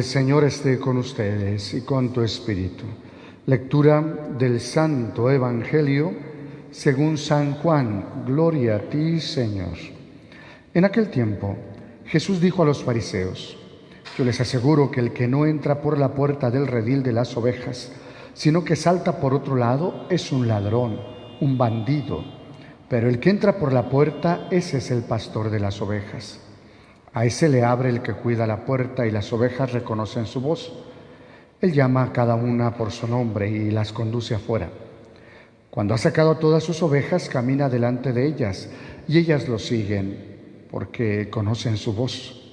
Señor esté con ustedes y con tu espíritu. Lectura del Santo Evangelio según San Juan. Gloria a ti, Señor. En aquel tiempo, Jesús dijo a los fariseos: Yo les aseguro que el que no entra por la puerta del redil de las ovejas, sino que salta por otro lado, es un ladrón, un bandido. Pero el que entra por la puerta, ese es el pastor de las ovejas. A ese le abre el que cuida la puerta y las ovejas reconocen su voz. Él llama a cada una por su nombre y las conduce afuera. Cuando ha sacado a todas sus ovejas, camina delante de ellas y ellas lo siguen porque conocen su voz.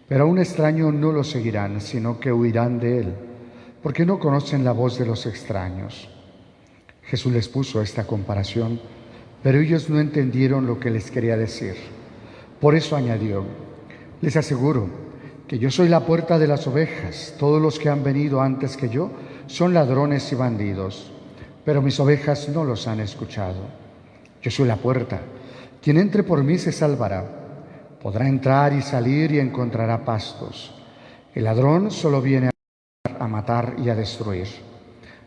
Pero a un extraño no lo seguirán, sino que huirán de él, porque no conocen la voz de los extraños. Jesús les puso esta comparación, pero ellos no entendieron lo que les quería decir. Por eso añadió: Les aseguro que yo soy la puerta de las ovejas. Todos los que han venido antes que yo son ladrones y bandidos, pero mis ovejas no los han escuchado. Yo soy la puerta. Quien entre por mí se salvará. Podrá entrar y salir y encontrará pastos. El ladrón solo viene a matar y a destruir.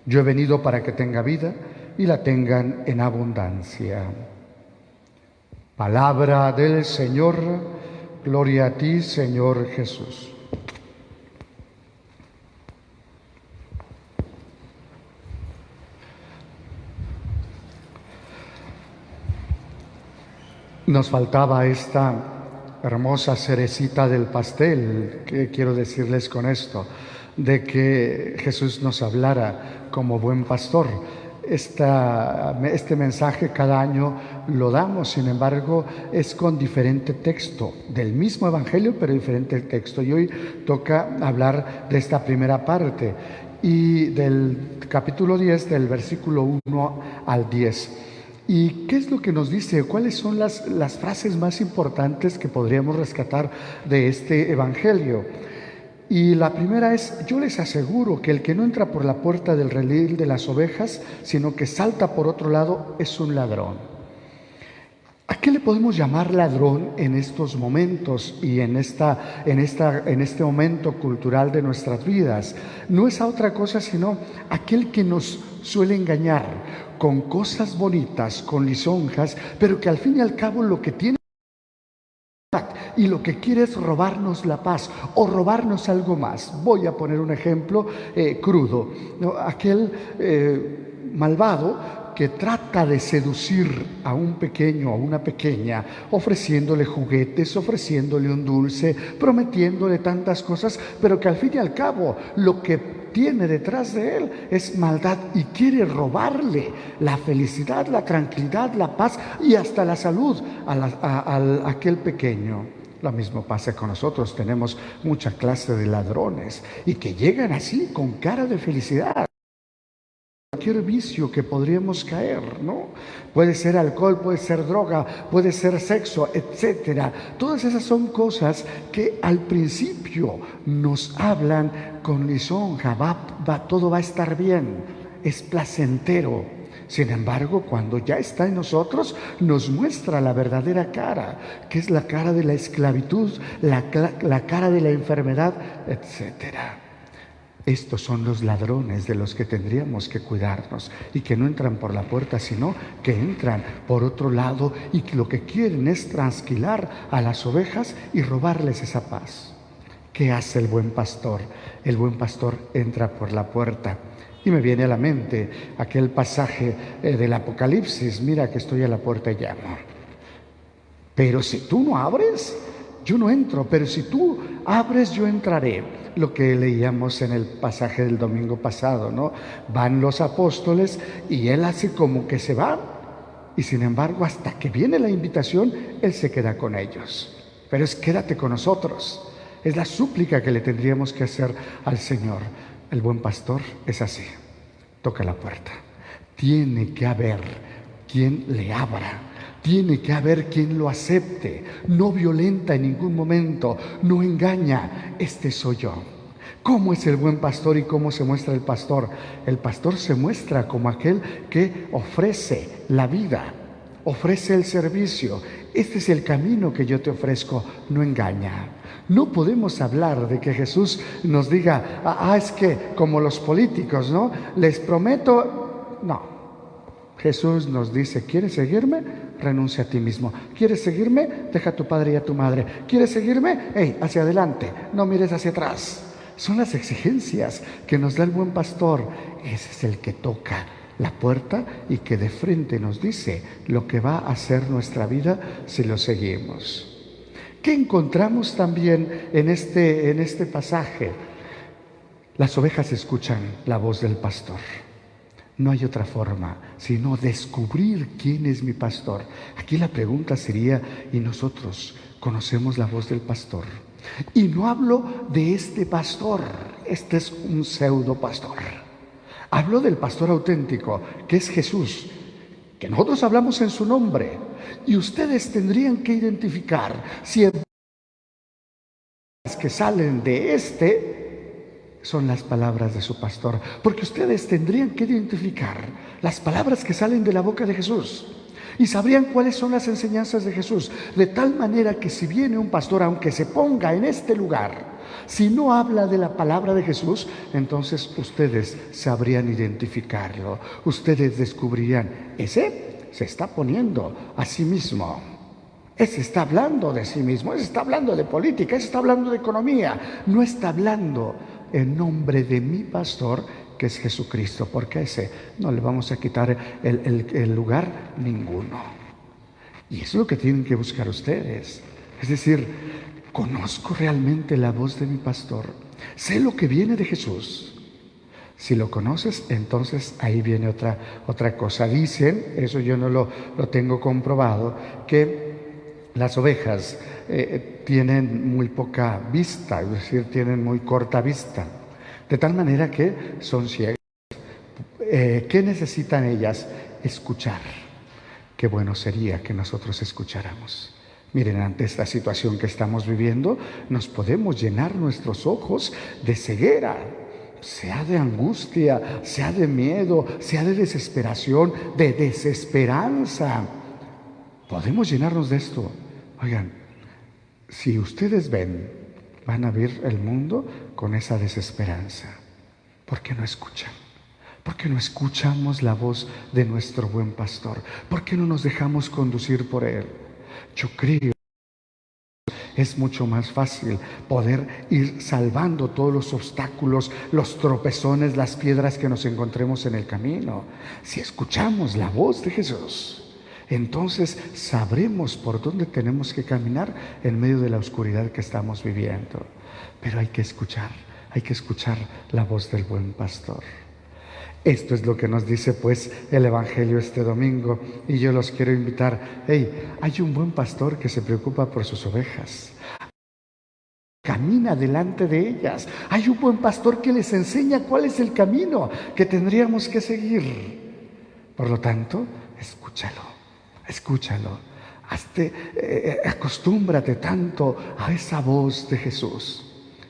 Yo he venido para que tenga vida y la tengan en abundancia. Palabra del Señor. Gloria a ti, Señor Jesús. Nos faltaba esta hermosa cerecita del pastel. ¿Qué quiero decirles con esto? De que Jesús nos hablara como buen pastor. Este mensaje cada año lo damos, sin embargo, es con diferente texto, del mismo Evangelio, pero diferente texto. Y hoy toca hablar de esta primera parte y del capítulo 10, del versículo 1 al 10. ¿Y qué es lo que nos dice? ¿Cuáles son las frases más importantes que podríamos rescatar de este Evangelio? Y la primera es: yo les aseguro que el que no entra por la puerta del redil de las ovejas, sino que salta por otro lado, es un ladrón. ¿A qué le podemos llamar ladrón en estos momentos y en este momento cultural de nuestras vidas? No es a otra cosa sino aquel que nos suele engañar con cosas bonitas, con lisonjas, pero que al fin y al cabo lo que tiene y lo que quiere es robarnos la paz o robarnos algo más. Voy a poner un ejemplo crudo, ¿no? Aquel malvado que trata de seducir a un pequeño o una pequeña, ofreciéndole juguetes, ofreciéndole un dulce, prometiéndole tantas cosas, pero que al fin y al cabo lo que tiene detrás de él es maldad y quiere robarle la felicidad, la tranquilidad, la paz y hasta la salud a aquel pequeño. Lo mismo pasa con nosotros. Tenemos mucha clase de ladrones y que llegan así con cara de felicidad. Cualquier vicio que podríamos caer, ¿no? Puede ser alcohol, puede ser droga, puede ser sexo, etcétera. Todas esas son cosas que al principio nos hablan con lisonja, todo va a estar bien, es placentero. Sin embargo, cuando ya está en nosotros, nos muestra la verdadera cara, que es la cara de la esclavitud, la cara de la enfermedad, etcétera. Estos son los ladrones de los que tendríamos que cuidarnos y que no entran por la puerta, sino que entran por otro lado y que lo que quieren es trasquilar a las ovejas y robarles esa paz. ¿Qué hace el buen pastor? El buen pastor entra por la puerta. Y me viene a la mente aquel pasaje del Apocalipsis: mira que estoy a la puerta y llamo. Pero si tú no abres, yo no entro, pero si tú abres, yo entraré. Lo que leíamos en el pasaje del domingo pasado, ¿no? Van los apóstoles y él hace como que se va, y sin embargo, hasta que viene la invitación, él se queda con ellos. Pero es: quédate con nosotros. Es la súplica que le tendríamos que hacer al Señor. El buen pastor es así, toca la puerta. Tiene que haber quien le abra. Tiene que haber quien lo acepte. No violenta en ningún momento, no engaña. Este soy yo. ¿Cómo es el buen pastor y cómo se muestra el pastor? El pastor se muestra como aquel que ofrece la vida, ofrece el servicio. Este es el camino que yo te ofrezco, no engaña. No podemos hablar de que Jesús nos diga, es que como los políticos, ¿no? Les prometo, no. Jesús nos dice, ¿quieres seguirme? Renuncia a ti mismo. ¿Quieres seguirme? Deja a tu padre y a tu madre. ¿Quieres seguirme? Hacia adelante, no mires hacia atrás. Son las exigencias que nos da el buen pastor. Ese es el que toca la puerta y que de frente nos dice lo que va a hacer nuestra vida si lo seguimos. ¿Qué encontramos también en este pasaje? Las ovejas escuchan la voz del pastor. No hay otra forma sino descubrir quién es mi pastor. Aquí la pregunta sería, ¿y nosotros conocemos la voz del pastor? Y no hablo de este pastor, este es un pseudo pastor. Hablo del pastor auténtico, que es Jesús, que nosotros hablamos en su nombre. Y ustedes tendrían que identificar si las que salen de son las palabras de su pastor, porque ustedes tendrían que identificar las palabras que salen de la boca de Jesús y sabrían cuáles son las enseñanzas de Jesús, de tal manera que si viene un pastor, aunque se ponga en este lugar, si no habla de la palabra de Jesús, entonces ustedes sabrían identificarlo, ustedes descubrirían, ese se está poniendo a sí mismo. Ese está hablando de sí mismo, ese está hablando de política, ese está hablando de economía, no está hablando en nombre de mi pastor, que es Jesucristo, porque a ese no le vamos a quitar el lugar ninguno. Y eso es lo que tienen que buscar ustedes. Es decir, conozco realmente la voz de mi pastor, sé lo que viene de Jesús. Si lo conoces, entonces ahí viene otra cosa. Dicen, eso yo no lo tengo comprobado, que las ovejas tienen muy poca vista, es decir, tienen muy corta vista, de tal manera que son ciegas. ¿Qué necesitan ellas? Escuchar. Qué bueno sería que nosotros escucháramos. Miren, ante esta situación que estamos viviendo, nos podemos llenar nuestros ojos de ceguera, sea de angustia, sea de miedo, sea de desesperación, de desesperanza. Podemos llenarnos de esto. Oigan, si ustedes ven, van a ver el mundo con esa desesperanza. ¿Por qué no escuchan? ¿Por qué no escuchamos la voz de nuestro buen pastor? ¿Por qué no nos dejamos conducir por él? Yo creo que es mucho más fácil poder ir salvando todos los obstáculos, los tropezones, las piedras que nos encontremos en el camino. Si escuchamos la voz de Jesús, entonces sabremos por dónde tenemos que caminar en medio de la oscuridad que estamos viviendo. Pero hay que escuchar la voz del buen pastor. Esto es lo que nos dice pues el Evangelio este domingo, y yo los quiero invitar. Hay un buen pastor que se preocupa por sus ovejas, camina delante de ellas. Hay un buen pastor que les enseña cuál es el camino que tendríamos que seguir. Por lo tanto, escúchalo. Acostúmbrate tanto a esa voz de Jesús,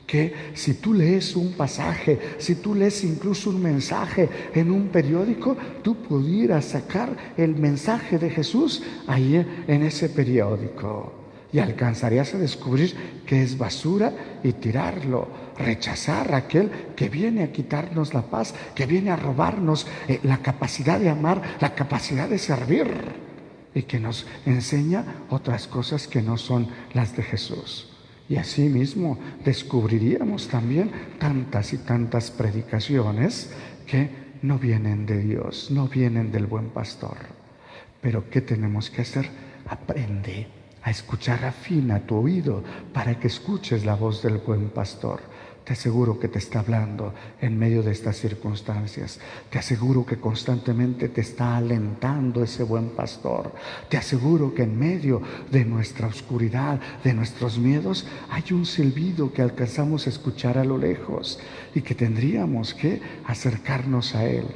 que si tú lees un pasaje, si tú lees incluso un mensaje en un periódico, tú pudieras sacar el mensaje de Jesús ahí en ese periódico y alcanzarías a descubrir que es basura y tirarlo, rechazar a aquel que viene a quitarnos la paz, que viene a robarnos la capacidad de amar, la capacidad de servir, y que nos enseña otras cosas que no son las de Jesús. Y así mismo descubriríamos también tantas y tantas predicaciones que no vienen de Dios, no vienen del buen pastor. Pero ¿qué tenemos que hacer? Aprende a escuchar, afina tu oído para que escuches la voz del buen pastor. Te aseguro que te está hablando en medio de estas circunstancias. Te aseguro que constantemente te está alentando ese buen pastor. Te aseguro que en medio de nuestra oscuridad, de nuestros miedos, hay un silbido que alcanzamos a escuchar a lo lejos y que tendríamos que acercarnos a él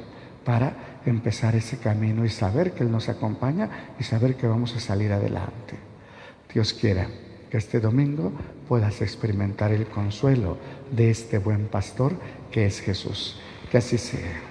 para empezar ese camino y saber que él nos acompaña y saber que vamos a salir adelante. Dios quiera que este domingo puedas experimentar el consuelo de este buen pastor que es Jesús. Que así sea.